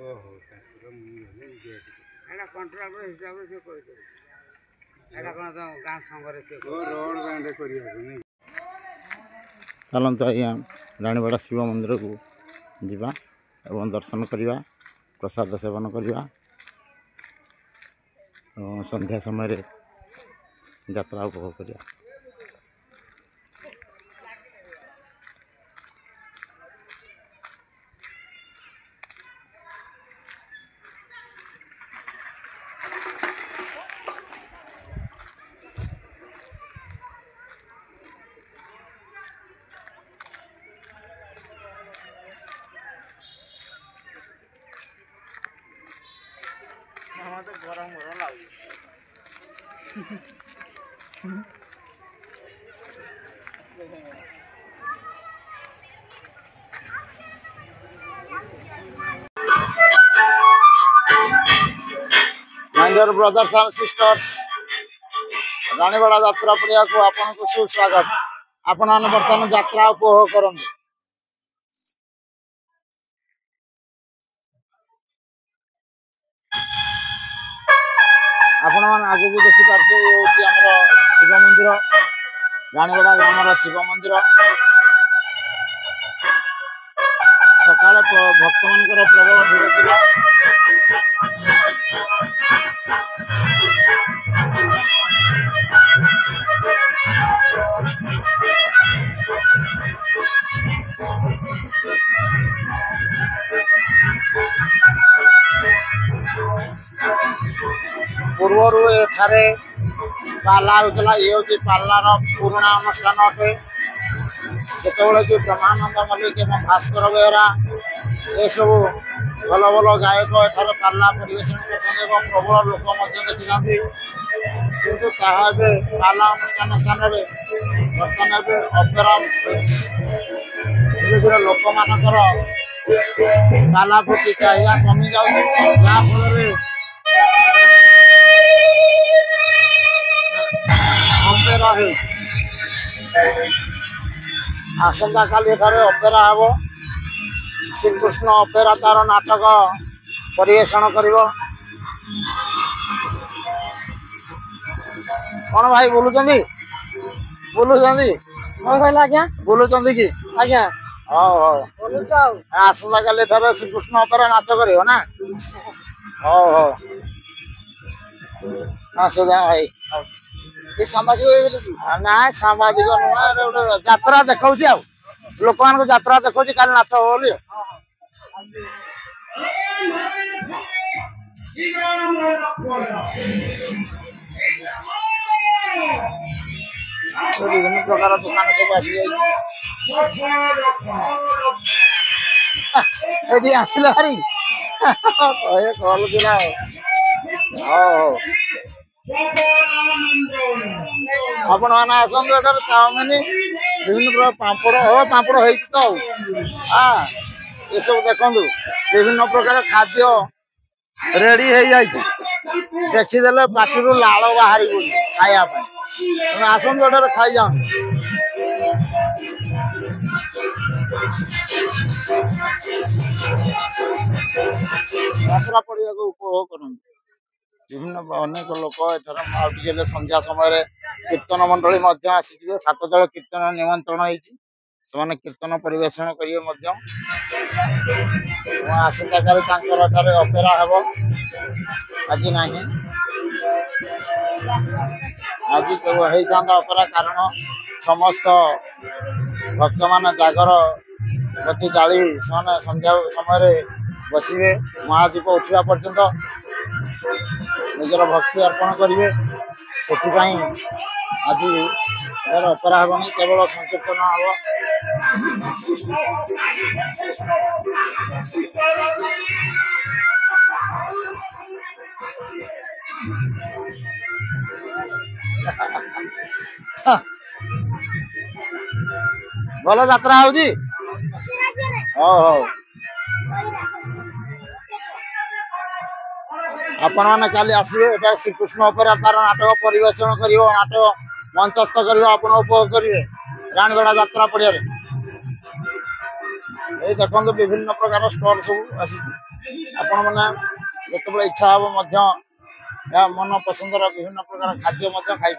एटा contractor हिसाब से कोई एटा कोन तो गां संगरे से रोड बैंड करिया नहीं चलते आज्ञा रानीवाड़ा शिव मंदिर को जीवा एवं दर्शन करवा प्रसाद सेवन करवा संध्या समय यात्रा उपभोग करवा। तो गरम गरम लाग my dear brothers and sisters Raniwada यात्रा पड़िया को आपन को सुस्वागत। आपण माने वर्तमान यात्रा उपभोग करंतु। आपण मान आगे भी देखि पारछे होची हमर शिव मंदिर रानीवाड़ा ग्रामर शिव मंदिर सकाळे भक्त मानकर प्रबल भीड़ थिला। पूर्वर एठारे पाला होता ये पालार पुराणा अनुष्ठान अटे जिते कि ब्रह्मानंद मल्लिक एवं भास्कर बेहरा ये सब भल भल गायक एठारे पाला परिवेशन करते प्रबल लोक देखी था किंतु पाला अनुष्ठान स्थान बर्तमान अपेरा धीरे धीरे लोक मानकर पाला प्रति चाहिदा कमी जाऊँ जहाँफल अपेरा आसंता काली अपेरा हम श्रीकृष्ण अपेरा तार नाटक परिवेशन कर कौन भाई बोलुं बोलुं कि आज्ञा आसंता काली श्रीकृष्ण अपेरा नाच कर ना भाई ना सांबादिक नुह यात्रा देखा लोक मान यात्रा देखा काली नाच हो बोली विभिन्न प्रकार दुकान सब आसिल भारी कल दिला आपण मैंने आसतु एटार चाउमिन विभिन्न प्रकार पापड़ पापड़ हो हाँ ये सब देखु विभिन्न प्रकार खाद्य रेडी हो जाए देखीदे पार्टी लाल बाहर खायापी आसतु एटार खाई जाओ। यात्रा पड़िया को उपभोग कर विभिन्न अनेक लोक एठार संध्या समय कीर्तन मंडली आसी 7 दल कीर्तन निमंत्रण होने कीर्तन परिवेशन करेंगे आसंता काली अपेरा हम आज ना आज होता अपेरा कारण समस्त भक्त मान जागर बती जाली संध्या समय बसवे महादीप उठा पर्यंत निजर भक्ति अर्पण करेंगे से आज अपेरा हेनी केवल संकीर्तन हम भल यात्रा हो आपण मैंने काली आसवे श्रीकृष्ण अपेरा तार नाटक परिवेशन कर नाटक मंचस्थ कर उपभोग करेंगे रानीवाड़ा यात्रा पड़िया देखो विभिन्न प्रकार स्टॉल सब आसी आपण मैंने जिते इच्छा हम मन पसंदर विभिन्न प्रकार खाद्य खाई।